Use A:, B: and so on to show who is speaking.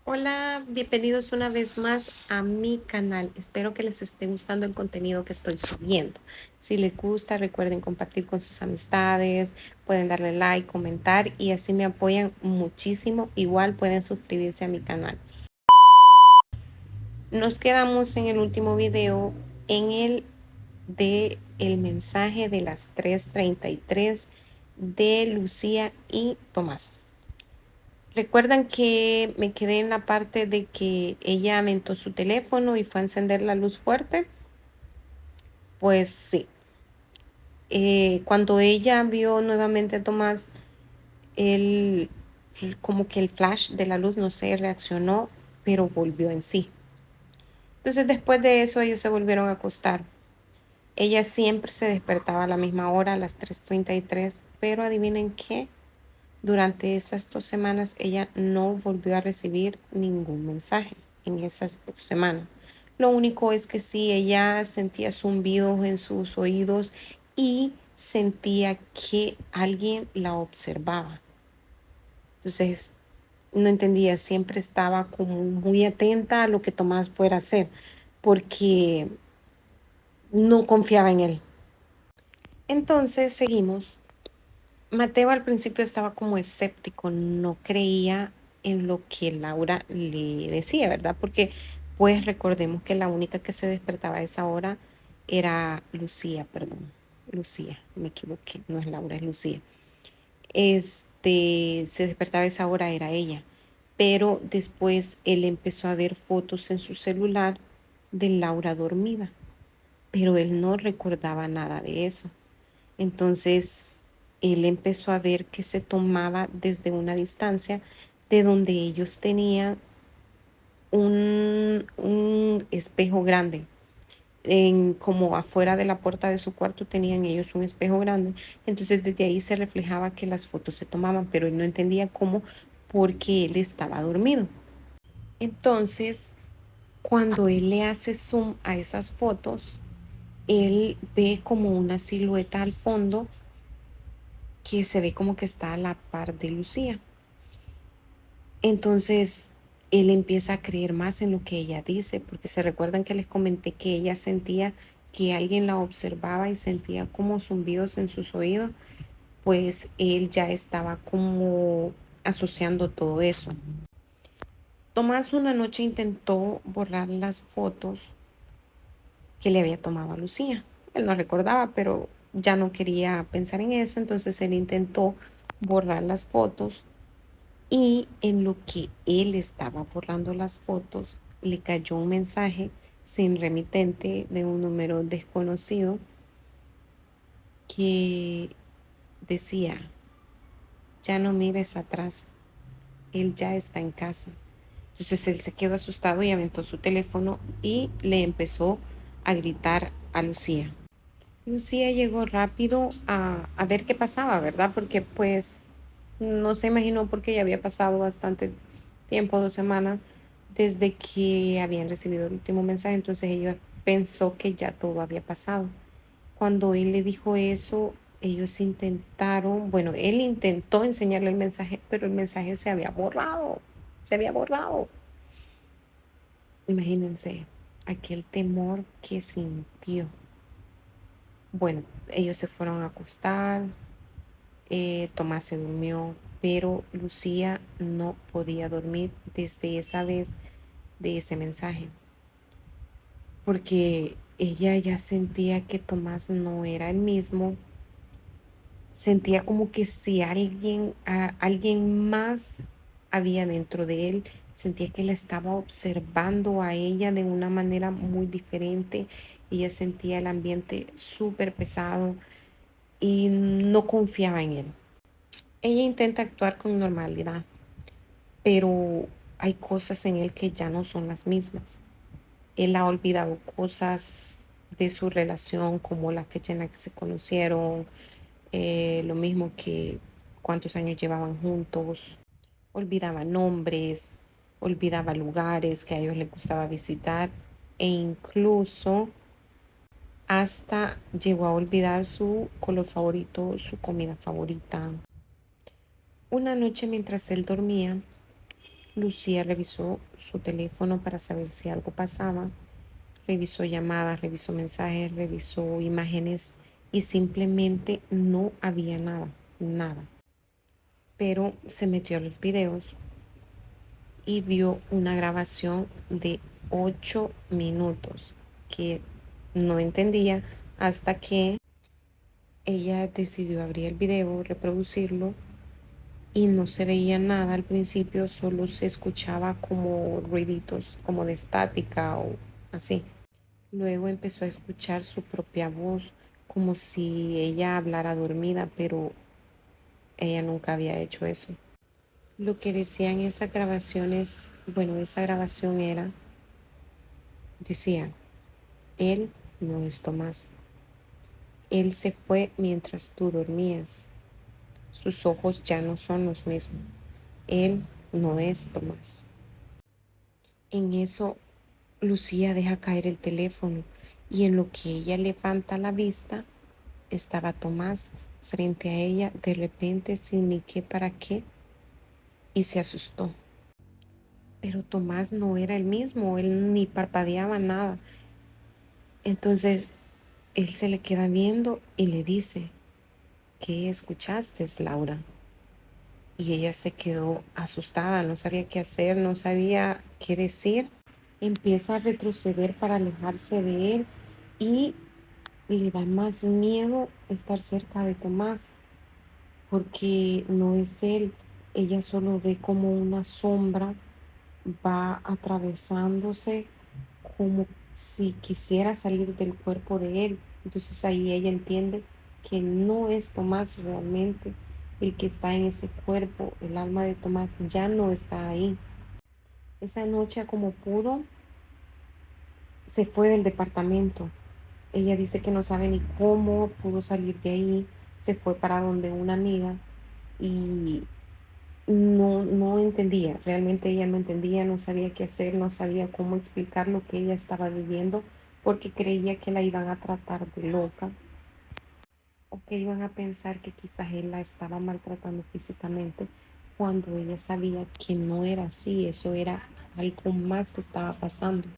A: Hola, bienvenidos una vez más a mi canal. Espero que les esté gustando el contenido que estoy subiendo. Si les gusta, recuerden compartir con sus amistades, pueden darle like, comentar y así me apoyan muchísimo. Igual pueden suscribirse a mi canal. Nos quedamos en el último video en el mensaje de las 3:33 de Lucía y Tomás. ¿Recuerdan que me quedé en la parte de que ella aventó su teléfono y fue a encender la luz fuerte? Pues sí. Cuando ella vio nuevamente a Tomás, él, como que el flash de la luz, no sé, reaccionó, pero volvió en sí. Entonces después de eso ellos se volvieron a acostar. Ella siempre se despertaba a la misma hora, a las 3:33, pero adivinen qué, durante esas 2 semanas ella no volvió a recibir ningún mensaje en esas 2 semanas. Lo único es que sí, ella sentía zumbidos en sus oídos y sentía que alguien la observaba. Entonces, no entendía, siempre estaba como muy atenta a lo que Tomás fuera a hacer, porque no confiaba en él. Entonces, seguimos. Mateo al principio estaba como escéptico, no creía en lo que Laura le decía, ¿verdad? Porque pues recordemos que la única que se despertaba a esa hora era Lucía, perdón. Lucía, me equivoqué, no es Laura, es Lucía. Se despertaba a esa hora, era ella. Pero después él empezó a ver fotos en su celular de Laura dormida, pero él no recordaba nada de eso. Entonces, él empezó a ver que se tomaba desde una distancia de donde ellos tenían un espejo grande. Como afuera de la puerta de su cuarto tenían ellos un espejo grande. Entonces, desde ahí se reflejaba que las fotos se tomaban, pero él no entendía cómo porque él estaba dormido. Entonces, cuando él le hace zoom a esas fotos, él ve como una silueta al fondo que se ve como que está a la par de Lucía. Entonces, él empieza a creer más en lo que ella dice, porque se recuerdan que les comenté que ella sentía que alguien la observaba y sentía como zumbidos en sus oídos, pues él ya estaba como asociando todo eso. Tomás una noche intentó borrar las fotos que le había tomado a Lucía. Él no recordaba, pero ya no quería pensar en eso, entonces él intentó borrar las fotos. Y en lo que él estaba borrando las fotos, le cayó un mensaje sin remitente de un número desconocido que decía, ya no mires atrás, él ya está en casa. Entonces él se quedó asustado y aventó su teléfono y le empezó a gritar a Lucía. Lucía llegó rápido a ver qué pasaba, ¿verdad? Porque pues no se imaginó porque ya había pasado bastante tiempo, 2 semanas, desde que habían recibido el último mensaje. Entonces ella pensó que ya todo había pasado. Cuando él le dijo eso, ellos intentaron, bueno, él intentó enseñarle el mensaje, pero el mensaje se había borrado, se había borrado. Imagínense aquel temor que sintió. Bueno, ellos se fueron a acostar, Tomás se durmió, pero Lucía no podía dormir desde esa vez de ese mensaje, porque ella ya sentía que Tomás no era el mismo, sentía como que si alguien más había dentro de él, sentía que la estaba observando a ella de una manera muy diferente, ella sentía el ambiente súper pesado y no confiaba en él. Ella intenta actuar con normalidad, pero hay cosas en él que ya no son las mismas. Él ha olvidado cosas de su relación, como la fecha en la que se conocieron, lo mismo que cuántos años llevaban juntos. Olvidaba nombres, olvidaba lugares que a ellos les gustaba visitar e incluso hasta llegó a olvidar su color favorito, su comida favorita. Una noche mientras él dormía, Lucía revisó su teléfono para saber si algo pasaba, revisó llamadas, revisó mensajes, revisó imágenes y simplemente no había nada, nada. Pero se metió a los videos y vio una grabación de 8 minutos que no entendía hasta que ella decidió abrir el video, reproducirlo y no se veía nada al principio, solo se escuchaba como ruiditos, como de estática o así. Luego empezó a escuchar su propia voz, como si ella hablara dormida, pero ella nunca había hecho eso. Lo que decían esas grabaciones, bueno, esa grabación decía, él no es Tomás. Él se fue mientras tú dormías. Sus ojos ya no son los mismos. Él no es Tomás. En eso, Lucía deja caer el teléfono y en lo que ella levanta la vista, estaba Tomás frente a ella de repente sin ni qué para qué y se asustó. Pero Tomás no era el mismo, él ni parpadeaba nada. Entonces él se le queda viendo y le dice, ¿qué escuchaste, Laura? Y ella se quedó asustada, no sabía qué hacer, no sabía qué decir. Empieza a retroceder para alejarse de él y le da más miedo estar cerca de Tomás porque no es él. Ella solo ve como una sombra va atravesándose como si quisiera salir del cuerpo de él. Entonces ahí ella entiende que no es Tomás realmente el que está en ese cuerpo, el alma de Tomás ya no está ahí. Esa noche como pudo, se fue del departamento. Ella dice que no sabe ni cómo pudo salir de ahí, se fue para donde una amiga y no entendía, realmente ella no entendía, no sabía qué hacer, no sabía cómo explicar lo que ella estaba viviendo porque creía que la iban a tratar de loca o que iban a pensar que quizás él la estaba maltratando físicamente cuando ella sabía que no era así, eso era algo más que estaba pasando.